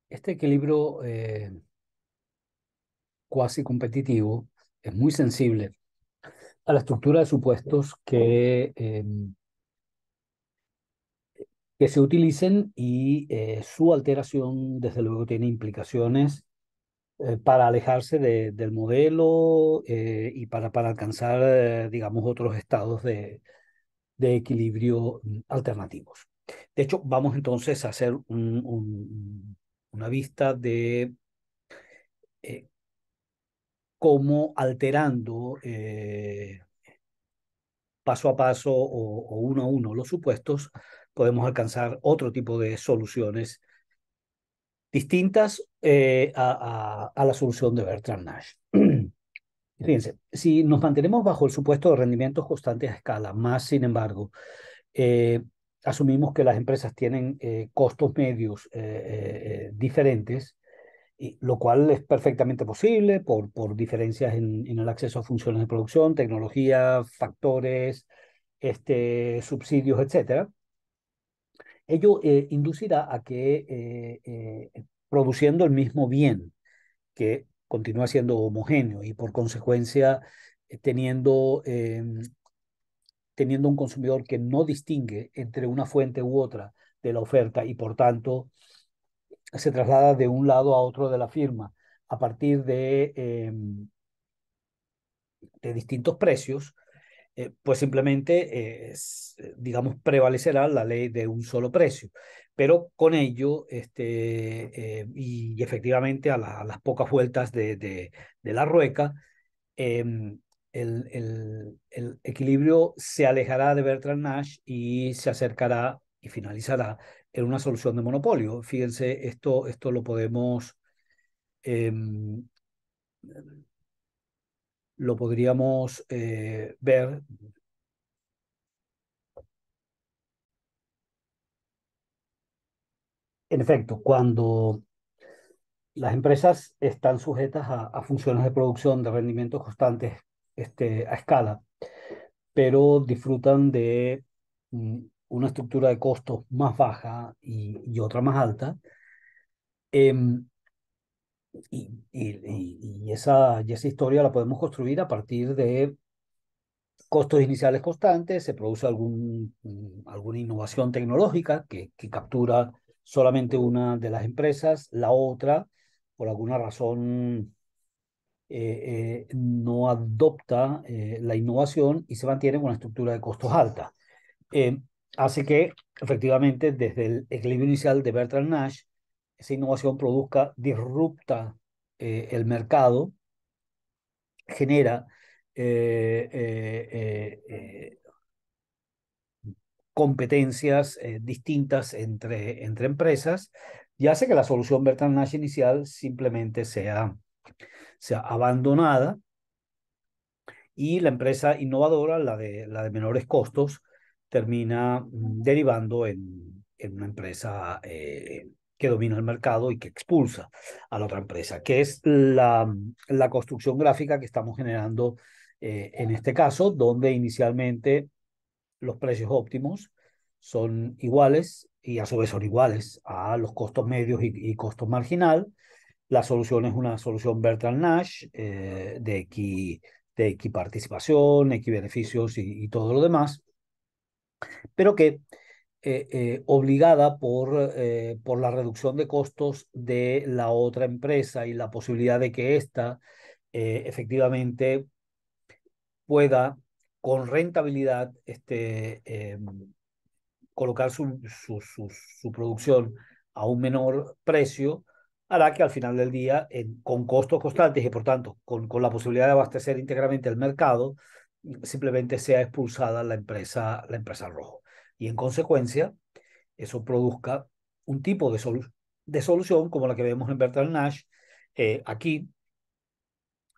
Este equilibrio cuasi competitivo es muy sensible a la estructura de supuestos que se utilicen y su alteración, desde luego, tiene implicaciones para alejarse del modelo y para alcanzar, digamos, otros estados de equilibrio alternativos. De hecho, vamos entonces a hacer una vista de eh, cómo alterando paso a paso o uno a uno los supuestos, podemos alcanzar otro tipo de soluciones distintas a la solución de Bertrand Nash. Fíjense, si nos mantenemos bajo el supuesto de rendimientos constantes a escala, más sin embargo, eh, asumimos que las empresas tienen costos medios diferentes, lo cual es perfectamente posible por diferencias en el acceso a funciones de producción, tecnología, factores, subsidios, etcétera. Ello inducirá a que produciendo el mismo bien, que continúa siendo homogéneo y por consecuencia teniendo un consumidor que no distingue entre una fuente u otra de la oferta y por tanto se traslada de un lado a otro de la firma a partir de distintos precios, pues simplemente, digamos, prevalecerá la ley de un solo precio. Pero con ello, y efectivamente a las pocas vueltas de la rueca, eh, el equilibrio se alejará de Bertrand Nash y se acercará y finalizará en una solución de monopolio. Fíjense, esto lo podríamos ver. En efecto, cuando las empresas están sujetas a funciones de producción de rendimientos constantes a escala, pero disfrutan de una estructura de costos más baja y otra más alta. em, y esa historia la podemos construir a partir de costos iniciales constantes, se produce alguna innovación tecnológica que captura solamente una de las empresas, la otra, por alguna razón, no adopta la innovación y se mantiene con una estructura de costos alta. Eh, Hace que, efectivamente, desde el equilibrio inicial de Bertrand Nash, esa innovación disrupta el mercado, genera eh, eh, eh, competencias distintas entre empresas y hace que la solución Bertrand Nash inicial simplemente sea abandonada y la empresa innovadora, la de menores costos, termina derivando en una empresa que domina el mercado y que expulsa a la otra empresa, que es la construcción gráfica que estamos generando en este caso, donde inicialmente los precios óptimos son iguales y a su vez son iguales a los costos medios y costos marginal. La solución es una solución Bertrand Nash de equiparticipación, equibeneficios y todo lo demás, pero que obligada por la reducción de costos de la otra empresa y la posibilidad de que ésta efectivamente pueda con rentabilidad colocar su producción a un menor precio, hará que al final del día, con costos constantes y por tanto con la posibilidad de abastecer íntegramente el mercado, simplemente sea expulsada la empresa rojo. Y en consecuencia, eso produzca un tipo de solución como la que vemos en Bertrand Nash, aquí,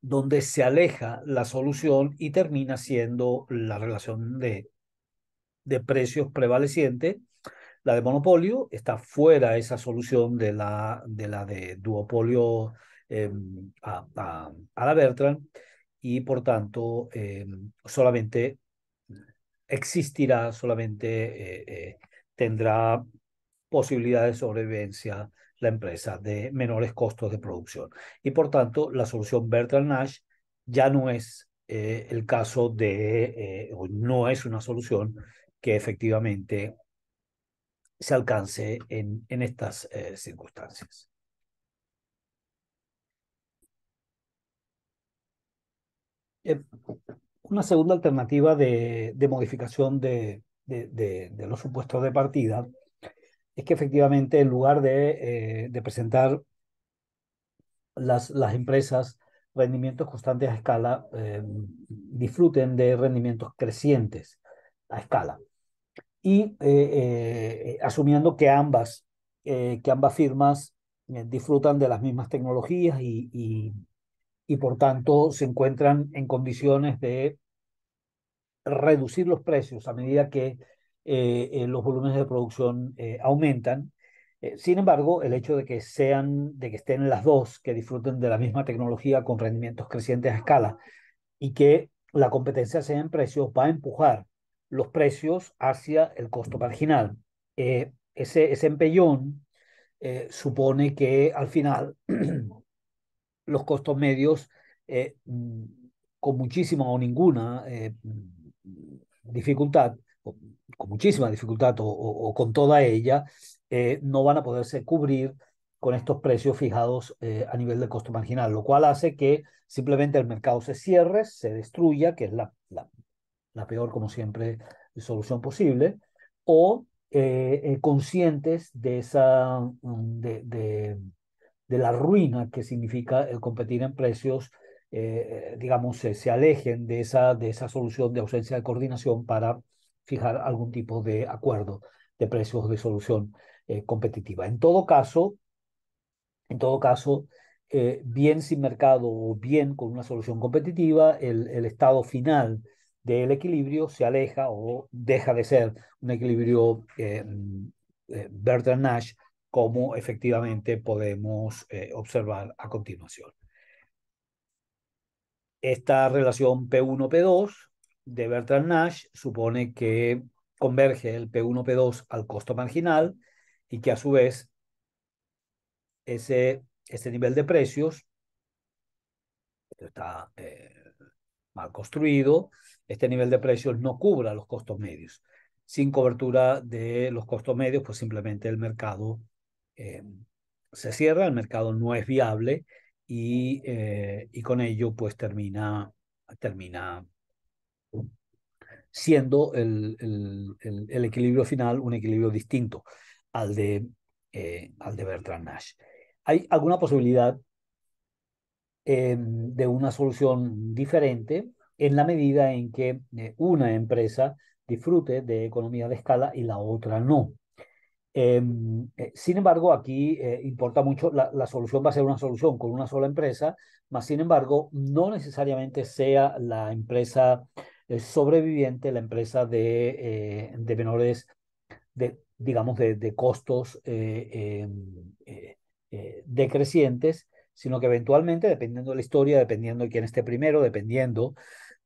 donde se aleja la solución y termina siendo la relación de precios prevaleciente. La de monopolio está fuera esa solución de duopolio eh, a la Bertrand y por tanto solamente existirá, solamente tendrá posibilidad de sobrevivencia la empresa, de menores costos de producción. Y por tanto, la solución Bertrand Nash ya no es el caso o no es una solución que efectivamente se alcance en estas circunstancias. Eh, una segunda alternativa de modificación de los supuestos de partida es que efectivamente en lugar de presentar las empresas rendimientos constantes a escala, disfruten de rendimientos crecientes a escala. Y asumiendo que ambas firmas disfrutan de las mismas tecnologías y por tanto se encuentran en condiciones de reducir los precios a medida que los volúmenes de producción aumentan. Sin embargo, el hecho de que estén las dos, que disfruten de la misma tecnología con rendimientos crecientes a escala y que la competencia sea en precios, va a empujar los precios hacia el costo marginal. Ese empellón supone que al final los costos medios con muchísima o ninguna dificultad, con muchísima dificultad o con toda ella, no van a poderse cubrir con estos precios fijados a nivel de costo marginal, lo cual hace que simplemente el mercado se cierre, se destruya, que es la peor, como siempre, solución posible, o conscientes de la ruina que significa el competir en precios, digamos, se alejen de esa solución de ausencia de coordinación para fijar algún tipo de acuerdo de precios de solución competitiva. En todo caso, bien sin mercado o bien con una solución competitiva, el estado final del equilibrio se aleja o deja de ser un equilibrio Bertrand Nash, como efectivamente podemos observar a continuación. Esta relación P1-P2 de Bertrand Nash supone que converge el P1-P2 al costo marginal y que a su vez ese nivel de precios está mal construido, este nivel de precios no cubra los costos medios. Sin cobertura de los costos medios, pues simplemente el mercado eh, se cierra, el mercado no es viable y con ello pues termina siendo el equilibrio final un equilibrio distinto al de Bertrand Nash. ¿Hay alguna posibilidad de una solución diferente en la medida en que una empresa disfrute de economía de escala y la otra no? Sin embargo, aquí importa mucho, la solución va a ser una solución con una sola empresa, mas sin embargo, no necesariamente sea la empresa sobreviviente, la empresa de menores, digamos, de costos decrecientes, sino que eventualmente, dependiendo de la historia, dependiendo de quién esté primero, dependiendo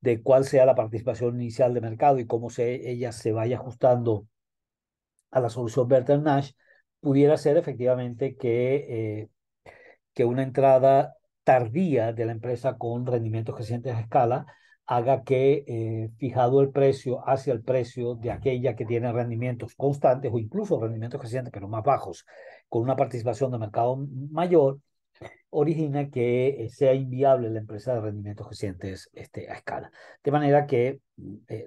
de cuál sea la participación inicial de mercado y cómo ella se vaya ajustando a la solución Bertrand Nash, pudiera ser efectivamente que una entrada tardía de la empresa con rendimientos crecientes a escala haga que, fijado el precio hacia el precio de aquella que tiene rendimientos constantes o incluso rendimientos crecientes, pero más bajos, con una participación de mercado mayor, origina que sea inviable la empresa de rendimientos crecientes a escala. De manera que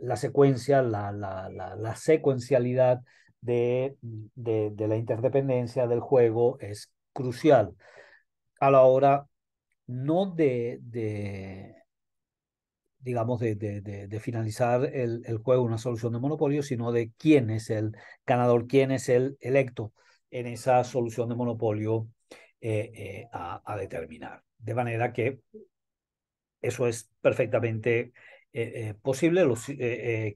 la secuencia, la secuencialidad de la interdependencia del juego es crucial a la hora no digamos, de finalizar el juego, una solución de monopolio, sino de quién es el ganador, quién es el electo en esa solución de monopolio a determinar. De manera que eso es perfectamente posible,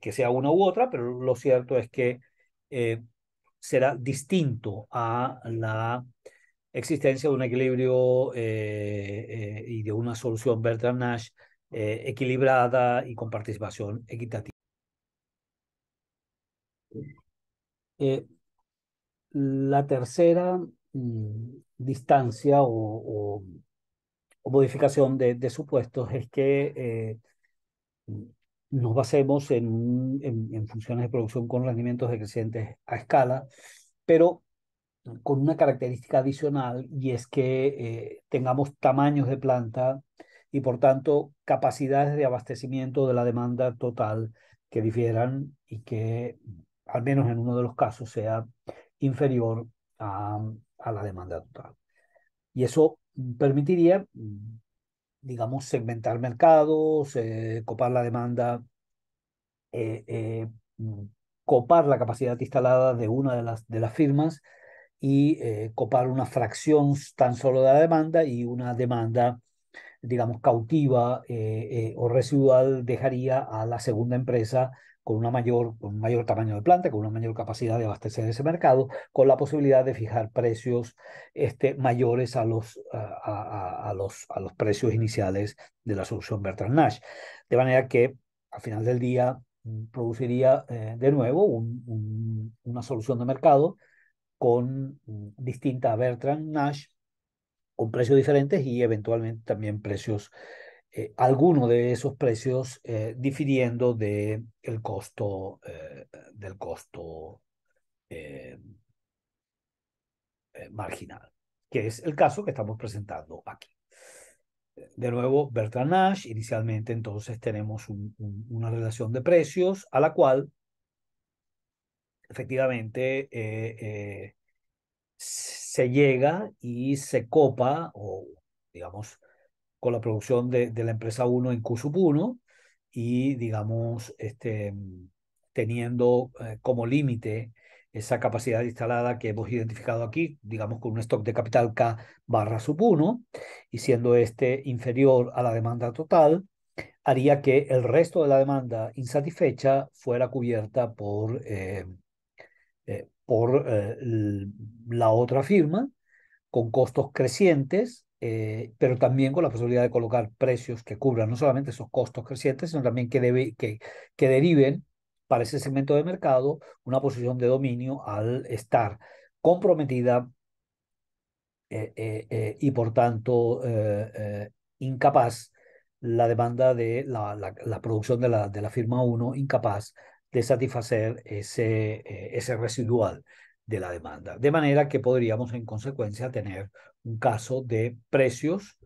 que sea una u otra, pero lo cierto es que eh, será distinto a la existencia de un equilibrio y de una solución Bertrand Nash equilibrada y con participación equitativa. Eh, La tercera distancia o modificación de supuestos es que nos basemos en funciones de producción con rendimientos decrecientes a escala, pero con una característica adicional y es que tengamos tamaños de planta y por tanto capacidades de abastecimiento de la demanda total que difieran y que al menos en uno de los casos sea inferior a, a la demanda total. Y eso permitiría, digamos, segmentar mercados, copar la demanda, eh, eh, mm, copar la capacidad instalada de una de las firmas y copar una fracción tan solo de la demanda y una demanda, digamos, cautiva o residual dejaría a la segunda empresa con un mayor tamaño de planta, con una mayor capacidad de abastecer ese mercado, con la posibilidad de fijar precios mayores a los precios iniciales de la solución Bertrand Nash. De manera que al final del día produciría de nuevo una solución de mercado con distinta a Bertrand Nash, con precios diferentes y eventualmente también precios, alguno de esos precios difiriendo del costo eh, marginal, que es el caso que estamos presentando aquí. De nuevo, Bertrand Nash, inicialmente entonces tenemos una relación de precios a la cual efectivamente se llega y se copa, o digamos, con la producción de la empresa uno en Q sub 1 y, digamos, teniendo como límite esa capacidad instalada que hemos identificado aquí, digamos, con un stock de capital K barra sub 1 y siendo este inferior a la demanda total, haría que el resto de la demanda insatisfecha fuera cubierta por la otra firma con costos crecientes, pero también con la posibilidad de colocar precios que cubran no solamente esos costos crecientes, sino también que deriven para ese segmento de mercado una posición de dominio al estar comprometida y por tanto incapaz la demanda de la producción de la firma uno incapaz de satisfacer ese residual de la demanda. De manera que podríamos en consecuencia tener un caso de precios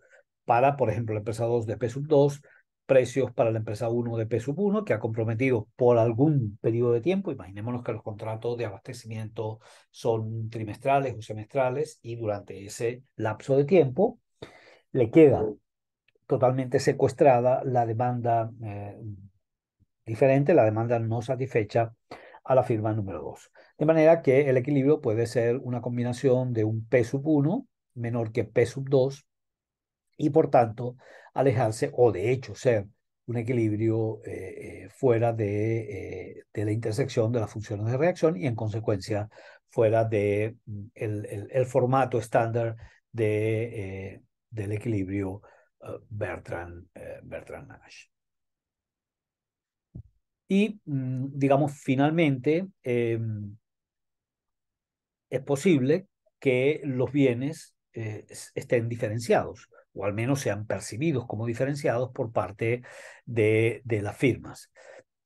para, por ejemplo, la empresa 2 de P sub 2, precios para la empresa uno de P sub 1 que ha comprometido por algún periodo de tiempo. Imaginémonos que los contratos de abastecimiento son trimestrales o semestrales y durante ese lapso de tiempo le queda totalmente secuestrada la demanda diferente, la demanda no satisfecha a la firma número 2. De manera que el equilibrio puede ser una combinación de un P sub 1 menor que P sub 2 y por tanto alejarse o de hecho ser un equilibrio fuera de la intersección de las funciones de reacción y en consecuencia fuera de el formato estándar del equilibrio Bertrand Nash. Y digamos, finalmente, es posible que los bienes estén diferenciados o al menos sean percibidos como diferenciados por parte de las firmas.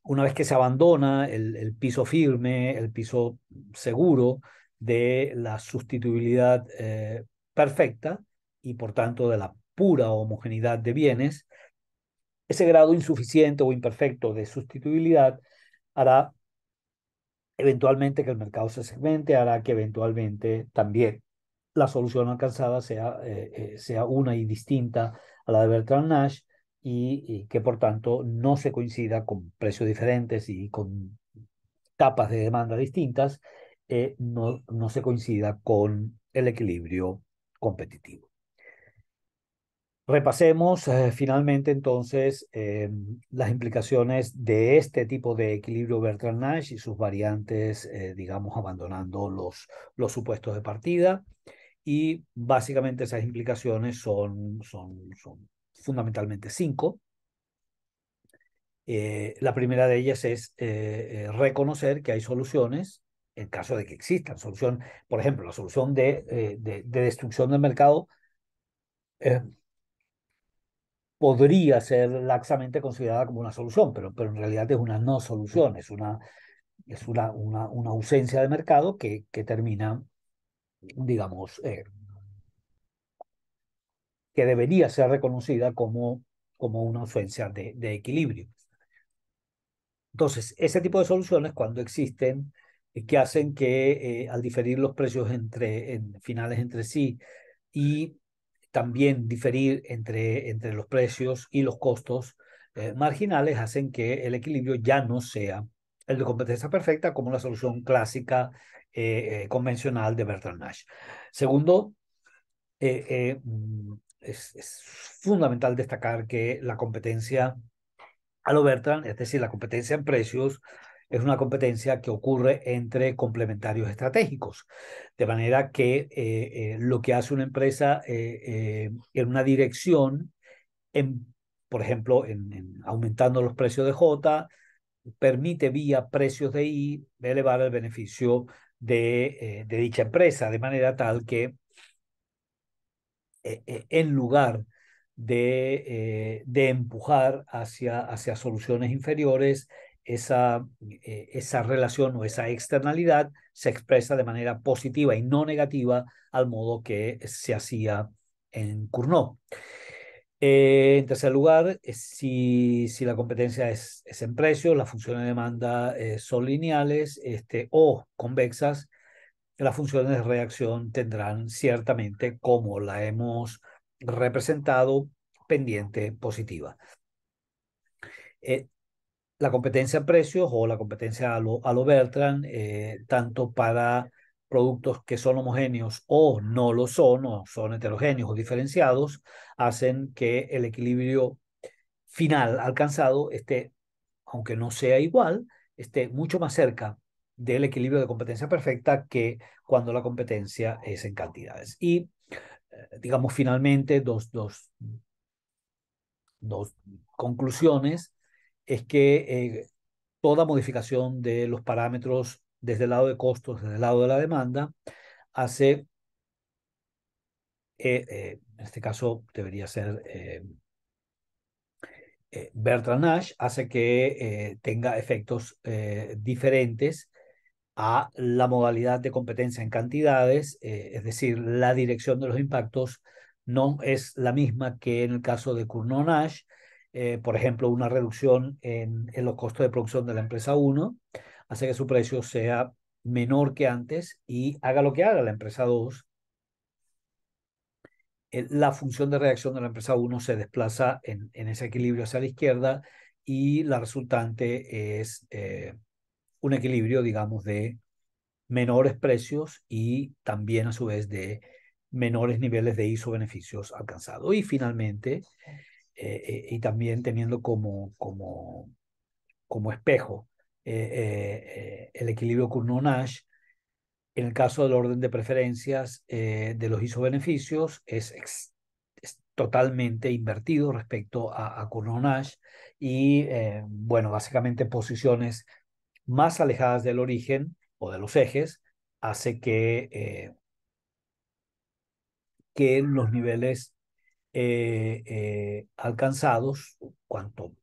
Una vez que se abandona el piso firme, el piso seguro de la sustituibilidad perfecta y por tanto de la pura homogeneidad de bienes, ese grado insuficiente o imperfecto de sustituibilidad hará eventualmente que el mercado se segmente, hará que eventualmente también la solución alcanzada sea una y distinta a la de Bertrand Nash y que por tanto no se coincida con precios diferentes y con capas de demanda distintas, no se coincida con el equilibrio competitivo. Repasemos finalmente entonces las implicaciones de este tipo de equilibrio Bertrand-Nash y sus variantes, digamos, abandonando los supuestos de partida. Y básicamente esas implicaciones son fundamentalmente cinco. La primera de ellas es reconocer que hay soluciones en caso de que existan solución, por ejemplo, la solución de destrucción del mercado eh, podría ser laxamente considerada como una solución, pero en realidad es una no solución, es una ausencia de mercado que termina, digamos, que debería ser reconocida como una ausencia de equilibrio. Entonces, ese tipo de soluciones, cuando existen, que hacen que al diferir los precios finales entre sí y también diferir entre los precios y los costos marginales, hacen que el equilibrio ya no sea el de competencia perfecta como la solución clásica convencional de Bertrand Nash. Segundo, es fundamental destacar que la competencia a lo Bertrand, es decir, la competencia en precios, es una competencia que ocurre entre complementarios estratégicos. De manera que lo que hace una empresa en una dirección, en, por ejemplo, en aumentando los precios de J, permite vía precios de I elevar el beneficio de dicha empresa, de manera tal que en lugar de empujar hacia soluciones inferiores, esa relación o esa externalidad se expresa de manera positiva y no negativa al modo que se hacía en Cournot. En tercer lugar, si la competencia es en precio, las funciones de demanda son lineales o convexas, las funciones de reacción tendrán ciertamente, como la hemos representado, pendiente positiva. Eh, la competencia en precios o la competencia a lo Bertrand, tanto para productos que son homogéneos o no lo son, o son heterogéneos o diferenciados, hacen que el equilibrio final alcanzado esté, aunque no sea igual, esté mucho más cerca del equilibrio de competencia perfecta que cuando la competencia es en cantidades. Y, digamos, finalmente, dos conclusiones es que toda modificación de los parámetros desde el lado de costos, desde el lado de la demanda, hace, en este caso debería ser Bertrand Nash, hace que tenga efectos diferentes a la modalidad de competencia en cantidades, es decir, la dirección de los impactos no es la misma que en el caso de Cournot-Nash. Por ejemplo, una reducción en los costos de producción de la empresa 1 hace que su precio sea menor que antes, y haga lo que haga la empresa 2, la función de reacción de la empresa 1 se desplaza en ese equilibrio hacia la izquierda, y la resultante es un equilibrio, digamos, de menores precios y también a su vez de menores niveles de isobeneficios alcanzados. Y finalmente, y también teniendo como espejo el equilibrio Cournot-Nash, en el caso del orden de preferencias de los isobeneficios es totalmente invertido respecto a Cournot-Nash, y bueno, básicamente posiciones más alejadas del origen o de los ejes hace que los niveles alcanzados, cuanto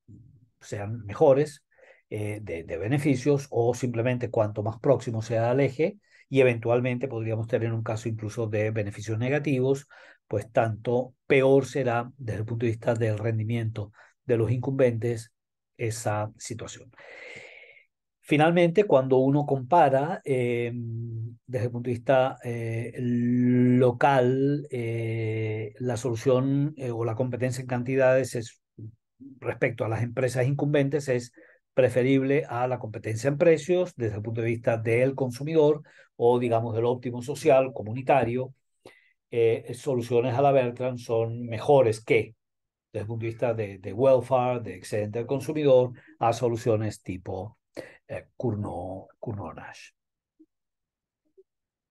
sean mejores de beneficios, o simplemente cuanto más próximo sea al eje, y eventualmente podríamos tener un caso incluso de beneficios negativos, pues tanto peor será desde el punto de vista del rendimiento de los incumbentes esa situación. Finalmente, cuando uno compara desde el punto de vista local, la solución o la competencia en cantidades respecto a las empresas incumbentes es preferible a la competencia en precios desde el punto de vista del consumidor, o digamos del óptimo social comunitario. Soluciones a la Bertrand son mejores que, desde el punto de vista de welfare, de excedente del consumidor, a soluciones tipo Cournot-Nash.